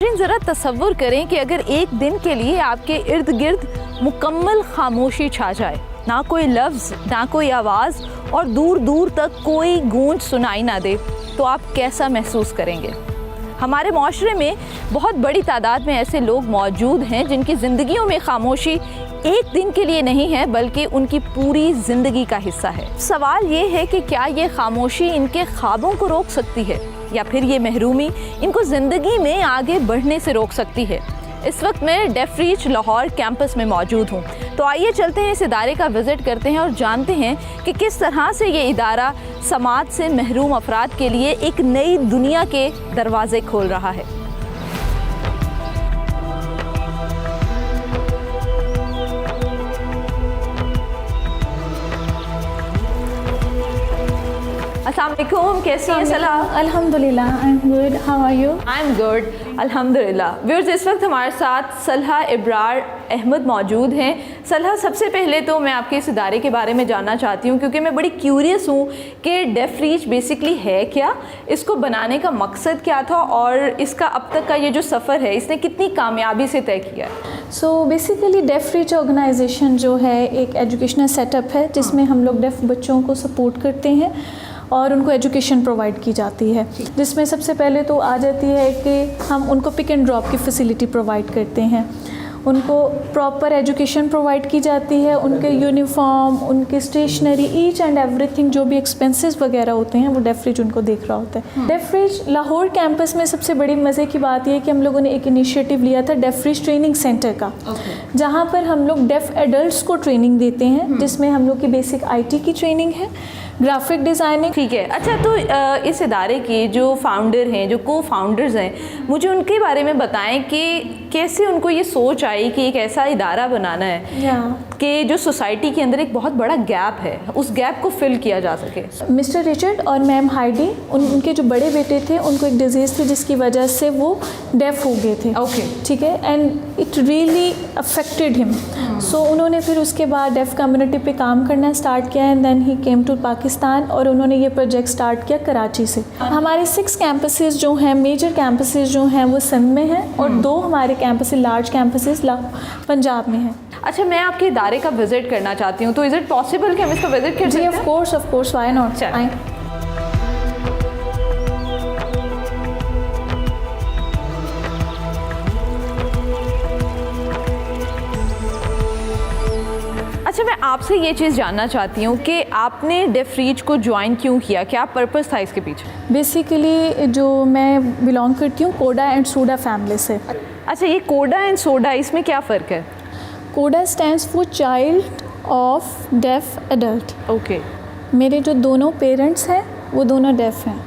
ज़रा तसव्वुर करें कि अगर एक दिन के लिए आपके इर्द गिर्द मुकम्मल खामोशी छा जाए, ना कोई लफ्ज़, ना कोई आवाज़ और दूर दूर तक कोई गूंज सुनाई ना दे, तो आप कैसा महसूस करेंगे? हमारे माशरे में बहुत बड़ी तादाद में ऐसे लोग मौजूद हैं जिनकी ज़िंदगियों में खामोशी एक दिन के लिए नहीं है बल्कि उनकी पूरी ज़िंदगी का हिस्सा है। सवाल ये है कि क्या ये खामोशी इनके ख्वाबों को रोक सकती है या फिर ये महरूमी इनको ज़िंदगी में आगे बढ़ने से रोक सकती है? इस वक्त मैं डेफ रीच लाहौर कैंपस में मौजूद हूँ, तो आइए चलते हैं इस इदारे का विज़िट करते हैं और जानते हैं कि किस तरह से ये इदारा समाज से महरूम अफराद के लिए एक नई दुनिया के दरवाज़े खोल रहा है। अस्सलाम वालेकुम, कैसी हैं सलाह? अल्हम्दुलिल्लाह, I am good, how are you? I am good अल्हम्दुलिल्लाह। व्यूअर्स, इस वक्त हमारे साथ सलहा इब्रार अहमद मौजूद हैं। सलहा, सबसे पहले तो मैं आपके इस इदारे के बारे में जानना चाहती हूँ क्योंकि मैं बड़ी क्यूरियस हूँ कि डेफ रीच बेसिकली है क्या, इसको बनाने का मकसद क्या था और इसका अब तक का ये जो सफ़र है इसने कितनी कामयाबी से तय किया है? So basically deaf reach organization जो है एक एजुकेशनल सेटअप है जिसमें हम लोग डेफ बच्चों को सपोर्ट करते हैं और उनको एजुकेशन प्रोवाइड की जाती है, जिसमें सबसे पहले तो आ जाती है कि हम उनको पिक एंड ड्रॉप की फैसिलिटी प्रोवाइड करते हैं, उनको प्रॉपर एजुकेशन प्रोवाइड की जाती है, उनके यूनिफॉर्म, उनके स्टेशनरी, ईच एंड एवरीथिंग जो भी एक्सपेंसेस वगैरह होते हैं वो डेफ रीच उनको देख रहा होता है। डेफ रीच लाहौर कैंपस में सबसे बड़ी मज़े की बात यह है कि हम लोगों ने एक इनिशिएटिव लिया था डेफ रीच ट्रेनिंग सेंटर का, जहाँ पर हम लोग डेफ एडल्ट्स को ट्रेनिंग देते हैं, जिसमें हम लोग की बेसिक IT की ट्रेनिंग है, ग्राफिक डिज़ाइनिंग। ठीक है, अच्छा, तो इस इदारे के जो फाउंडर हैं, जो को फाउंडर्स हैं, मुझे उनके बारे में बताएं कि कैसे उनको ये सोच आई कि एक ऐसा इदारा बनाना है कि जो सोसाइटी के अंदर एक बहुत बड़ा गैप है, उस गैप को फिल किया जा सके। मिस्टर रिचर्ड और मैम हाइडी, उनके जो बड़े बेटे थे उनको एक डिजीज़ थी जिसकी वजह से वो डेफ हो गए थे। ओके, ठीक है, and it really affected him. So उन्होंने फिर उसके बाद डेफ कम्युनिटी पे काम करना स्टार्ट किया and then he came to Pakistan और उन्होंने ये प्रोजेक्ट स्टार्ट किया कराची से। हमारे 6 कैंपसेस जो हैं, मेजर कैंपसेस जो हैं वो सिंध में हैं और 2 हमारे कैंपसेस, लार्ज कैंपसेस पंजाब में हैं। अच्छा, मैं आपके इदारे का विज़िट करना चाहती हूँ, तो इज़ इट पॉसिबल कि हम इसका विज़िट कर सकते हैं? Of course, why not. आए। अच्छा, मैं आपसे ये चीज़ जानना चाहती हूँ कि आपने डेफ रीच को ज्वाइन क्यों किया, क्या पर्पस था इसके पीछे? बेसिकली जो मैं बिलोंग करती हूँ कोडा एंड सोडा फैमिली से। अच्छा, ये कोडा एंड सोडा, इसमें क्या फ़र्क है? CODA stands for child of deaf adult. Okay. मेरे जो दोनों पेरेंट्स हैं वो दोनों डेफ हैं।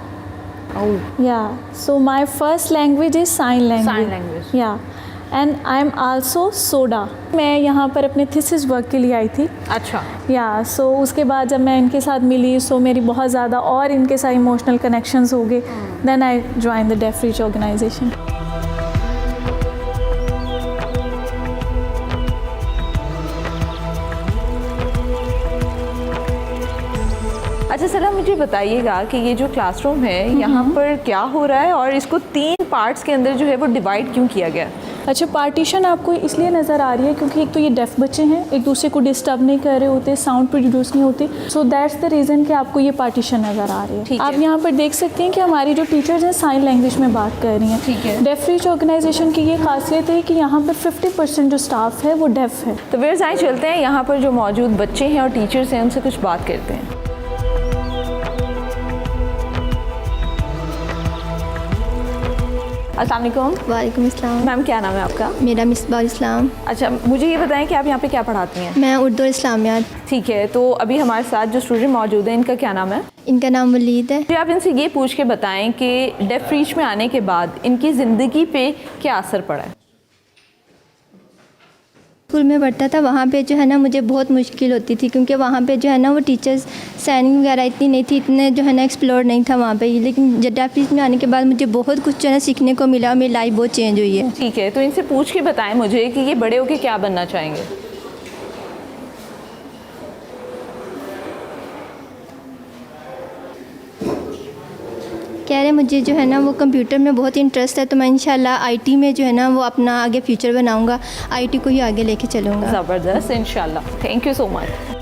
Oh. Yeah so my first language is sign language. Language. Yeah and I am also soda. मैं यहाँ पर अपने थीसिस वर्क के लिए आई थी। अच्छा। या सो उसके बाद जब मैं इनके साथ मिली सो मेरी बहुत ज़्यादा और इनके साथ इमोशनल कनेक्शंस हो गए। Then I join the deaf reach organization. अच्छा सलाह, मुझे बताइएगा कि ये जो क्लासरूम है यहाँ पर क्या हो रहा है और इसको 3 पार्ट्स के अंदर जो है वो डिवाइड क्यों किया गया? अच्छा, पार्टीशन आपको इसलिए नज़र आ रही है क्योंकि एक तो ये डेफ बच्चे हैं, एक दूसरे को डिस्टर्ब नहीं कर रहे होते, साउंड प्रोड्यूस नहीं होते, सो दैट्स द रीज़न कि आपको ये पार्टीशन नज़र आ रही है। आप यहाँ पर देख सकते हैं कि हमारी जो टीचर्स हैं साइन लैंग्वेज में बात कर रही हैं। ठीक है। डेफ रीच ऑर्गेनाइजेशन की ये खासियत है कि यहाँ पर 50% जो स्टाफ है वो डेफ है। तो फिर आइए चलते हैं, यहाँ पर जो मौजूद बच्चे हैं और टीचर्स हैं उनसे कुछ बात करते हैं। अस्सलाम वालेकुम। वालेकुम अस्सलाम। मैम, क्या नाम है आपका? मेरा मिसबाह इस्लाम। अच्छा, मुझे ये बताएं कि आप यहाँ पे क्या पढ़ाती हैं? मैं उर्दू और इस्लामियात। ठीक है, तो अभी हमारे साथ जो स्टूडेंट मौजूद हैं इनका क्या नाम है? इनका नाम वलीद है। फिर आप इनसे ये पूछ के बताएं कि डेफ रीच में आने के बाद इनकी ज़िंदगी पे क्या असर पड़ा है? स्कूल में पढ़ता था, वहाँ पे जो है ना मुझे बहुत मुश्किल होती थी क्योंकि वहाँ पे जो है ना वो टीचर्स साइनिंग वगैरह इतनी नहीं थी, इतने जो है ना एक्सप्लोर नहीं था वहाँ पे। लेकिन डेफ रीच में आने के बाद मुझे बहुत कुछ जो है ना सीखने को मिला और मेरी लाइफ बहुत चेंज हुई है। ठीक है, तो इनसे पूछ के बताएं मुझे कि ये बड़े होके क्या बनना चाहेंगे? कह रहे मुझे जो है ना वो कंप्यूटर में बहुत इंटरेस्ट है, तो मैं इंशाल्लाह आईटी में जो है ना वो अपना आगे फ्यूचर बनाऊंगा, आईटी को ही आगे लेके चलूँगा। ज़बरदस्त, इंशाल्लाह। Thank you so much.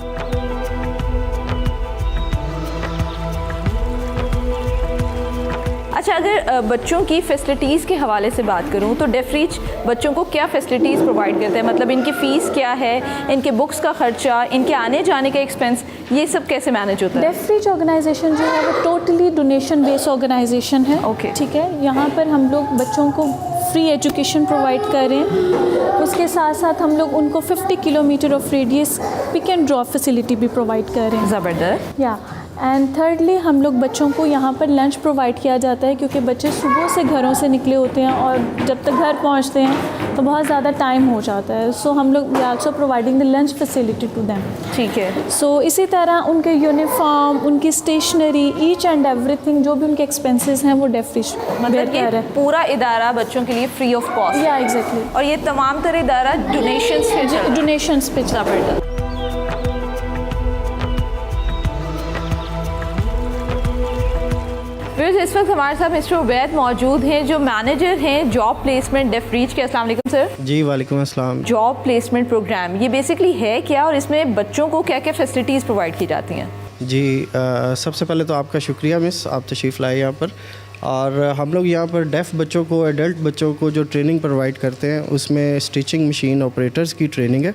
अच्छा, अगर बच्चों की फ़ैसिलिटीज़ के हवाले से बात करूं तो डेफ रीच बच्चों को क्या फ़ैसिलिटीज़ प्रोवाइड करते हैं? मतलब इनकी फ़ीस क्या है, इनके बुक्स का ख़र्चा, इनके आने जाने का एक्सपेंस, ये सब कैसे मैनेज होता है? डेफ रीच ऑर्गेनाइजेशन जो है वो टोटली डोनेशन बेस्ड ऑर्गेनाइजेशन है। ओके। ठीक है, यहाँ पर हम लोग बच्चों को फ्री एजुकेशन प्रोवाइड कर रहे हैं। उसके साथ साथ हम लोग उनको 50 kilometre of radius pick and drop facility भी प्रोवाइड कर रहे हैं। ज़बरदस्त। या एंड थर्डली हम लोग बच्चों को यहाँ पर लंच प्रोवाइड किया जाता है, क्योंकि बच्चे सुबह से घरों से निकले होते हैं और जब तक घर पहुँचते हैं तो बहुत ज़्यादा टाइम हो जाता है। सो हम लोग we also providing the lunch facility to them. ठीक है। सो इसी तरह उनके यूनिफॉर्म, उनकी स्टेशनरी, ईच एंड एवरीथिंग जो भी उनके एक्सपेंसेस हैं वो डेफ रीच मतलब ये पूरा इदारा बच्चों के लिए फ्री ऑफ कॉस्ट। या एग्जैक्टली। और ये तमाम तरह इदारा डोनेशंस पे चल रहा है। डोनेशंस पे चल रहा है। ज़बरदस्त। व्यूअर्स, इस वक्त हमारे साथ मिस्टर उबैद मौजूद हैं जो मैनेजर हैं जॉब प्लेसमेंट डेफ रीच के। अस्सलाम वालेकुम सर। जी वालेकुम अस्सलाम। जॉब प्लेसमेंट प्रोग्राम ये बेसिकली है क्या, और इसमें बच्चों को क्या क्या फैसिलिटीज़ प्रोवाइड की जाती हैं? जी सबसे पहले तो आपका शुक्रिया मिस, आप तशरीफ़ लाए यहाँ पर। और हम लोग यहाँ पर डेफ़ बच्चों को, एडल्ट बच्चों को जो ट्रेनिंग प्रोवाइड करते हैं उसमें स्टिचिंग मशीन ऑपरेटर्स की ट्रेनिंग है,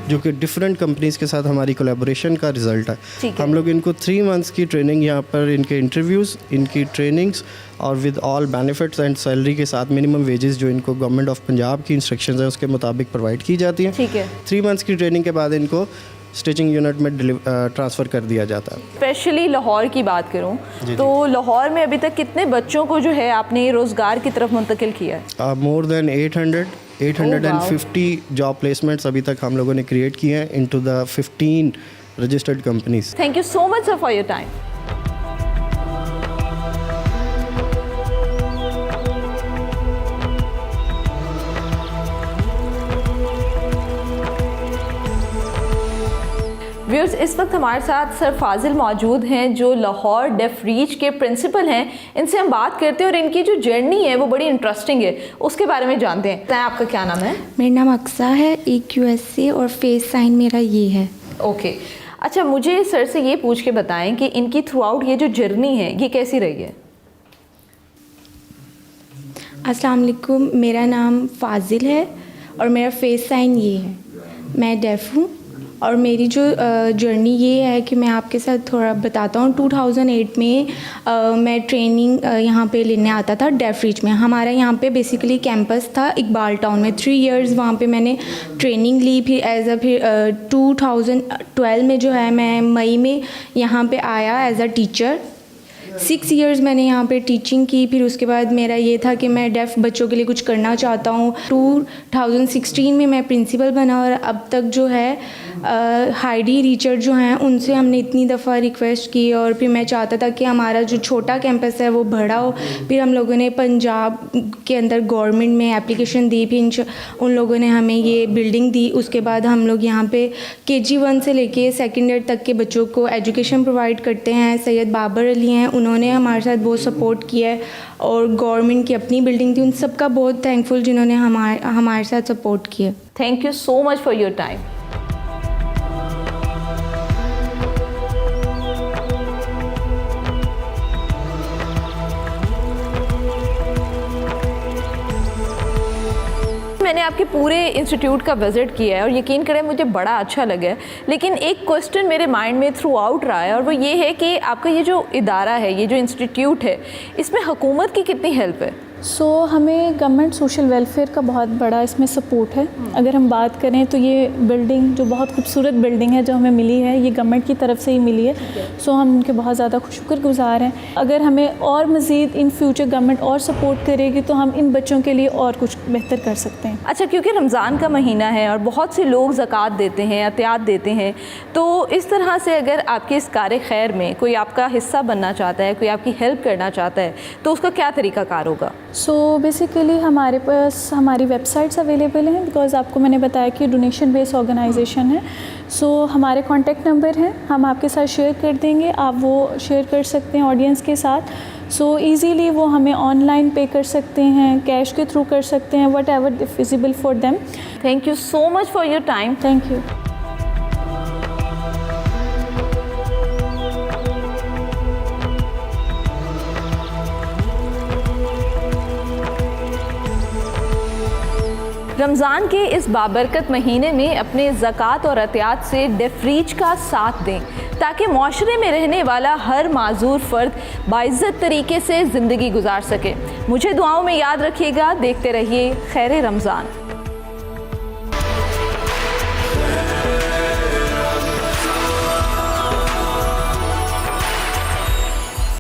जो कि डिफरेंट कंपनीज़ के साथ हमारी कोलैबोरेशन का रिज़ल्ट है। हम लोग इनको 3 मंथ्स की ट्रेनिंग यहाँ पर, इनके इंटरव्यूज़, इनकी ट्रेनिंग्स और with all benefits and salary के साथ मिनिमम वेजेस जो इनको गवर्नमेंट ऑफ पंजाब की इंस्ट्रक्शंस हैं उसके मुताबिक प्रोवाइड की जाती हैं। ठीक है। 3 मंथ्स की ट्रेनिंग के बाद इनको स्टिचिंग यूनिट में ट्रांसफ़र कर दिया जाता है। स्पेशली लाहौर की बात करूं तो लाहौर में अभी तक कितने बच्चों को जो है आपने रोज़गार की तरफ मुंतकिल किया है? मोर देन 850 जॉब प्लेसमेंट्स अभी तक हम लोगों ने क्रिएट किए हैं into the 15 registered companies. Thank you so much sir for your time. Viewers, इस वक्त हमारे साथ सर फाजिल मौजूद हैं जो लाहौर डेफ रीच के प्रिंसिपल हैं। इनसे हम बात करते हैं और इनकी जो जर्नी है वो बड़ी इंटरेस्टिंग है, उसके बारे में जानते हैं। आपका क्या नाम है? मेरा नाम अक्सा है, EQSC और फेस साइन मेरा ये है। ओके। अच्छा, मुझे सर से ये पूछ के बताएं कि इनकी थ्रू आउट ये जो जर्नी है ये कैसी रही है? अस्सलाम वालेकुम, मेरा नाम फाजिल है और मेरा फेस साइन ये है। मैं डेफ हूँ और मेरी जो जर्नी ये है कि मैं आपके साथ थोड़ा बताता हूँ। 2008 में मैं ट्रेनिंग यहाँ पे लेने आता था डेफ रीच में। हमारा यहाँ पे बेसिकली कैंपस था इकबाल टाउन में। 3 इयर्स वहाँ पे मैंने ट्रेनिंग ली। फिर 2012 में जो है मैं मई में यहाँ पे आया एज अ टीचर। 6 इयर्स मैंने यहाँ पे टीचिंग की। फिर उसके बाद मेरा ये था कि मैं डेफ़ बच्चों के लिए कुछ करना चाहता हूँ। 2016 में मैं प्रिंसिपल बना और अब तक जो है हाइडी रिचर्ड जो हैं उनसे हमने इतनी दफ़ा रिक्वेस्ट की और फिर मैं चाहता था कि हमारा जो छोटा कैंपस है वो बड़ा हो। फिर हम लोगों ने पंजाब के अंदर गवर्नमेंट में एप्लीकेशन दी, फिर उन लोगों ने हमें ये बिल्डिंग दी। उसके बाद हम लोग यहाँ पे KG1 से लेके 2nd ईयर तक के बच्चों को एजुकेशन प्रोवाइड करते हैं। सैयद बाबर अली हैं, उन्होंने हमारे साथ बहुत सपोर्ट किया है और गवर्नमेंट की अपनी बिल्डिंग थी, उन सब का बहुत थैंकफुल जिन्होंने हमारे साथ सपोर्ट किया। Thank you so much for your time. मैंने आपके पूरे इंस्टीट्यूट का विज़िट किया है और यकीन करें मुझे बड़ा अच्छा लगा है, लेकिन एक क्वेश्चन मेरे माइंड में थ्रू आउट रहा है और वो ये है कि आपका ये जो इदारा है, ये जो इंस्टीट्यूट है, इसमें हुकूमत की कितनी हेल्प है? हमें गवर्नमेंट सोशल वेलफेयर का बहुत बड़ा इसमें सपोर्ट है। अगर हम बात करें तो ये बिल्डिंग जो बहुत खूबसूरत बिल्डिंग है जो हमें मिली है, ये गवर्नमेंट की तरफ से ही मिली है। हम उनके बहुत ज़्यादा शुक्रगुज़ार हैं। अगर हमें और मज़ीद इन फ्यूचर गवर्नमेंट और सपोर्ट करेगी तो हम इन बच्चों के लिए और कुछ बेहतर कर सकते हैं। अच्छा, क्योंकि रमज़ान का महीना है और बहुत से लोग ज़कात देते हैं, अतियात देते हैं, तो इस तरह से अगर आपके इस कार खैर में कोई आपका हिस्सा बनना चाहता है, कोई आपकी हेल्प करना चाहता है, तो उसका क्या तरीक़ाकार होगा? बेसिकली हमारे पास हमारी वेबसाइट्स अवेलेबल हैं, बिकॉज़ आपको मैंने बताया कि डोनेशन बेस्ड ऑर्गेनाइजेशन है। हमारे कॉन्टैक्ट नंबर हैं, हम आपके साथ शेयर कर देंगे, आप वो शेयर कर सकते हैं ऑडियंस के साथ। सो ईज़िली वो हमें ऑनलाइन पे कर सकते हैं, कैश के थ्रू कर सकते हैं, what ever feasible for them. Thank you so much for your time. Thank you. Ramzan के इस बाबरकत महीने में अपने ज़कात और अतियात से डेफरीज का साथ दें ताकि माशरे में रहने वाला हर माजूर फ़र्द बाइज़्ज़त तरीके से ज़िंदगी गुजार सके। मुझे दुआओं में याद रखिएगा। देखते रहिए खैर रमज़ान।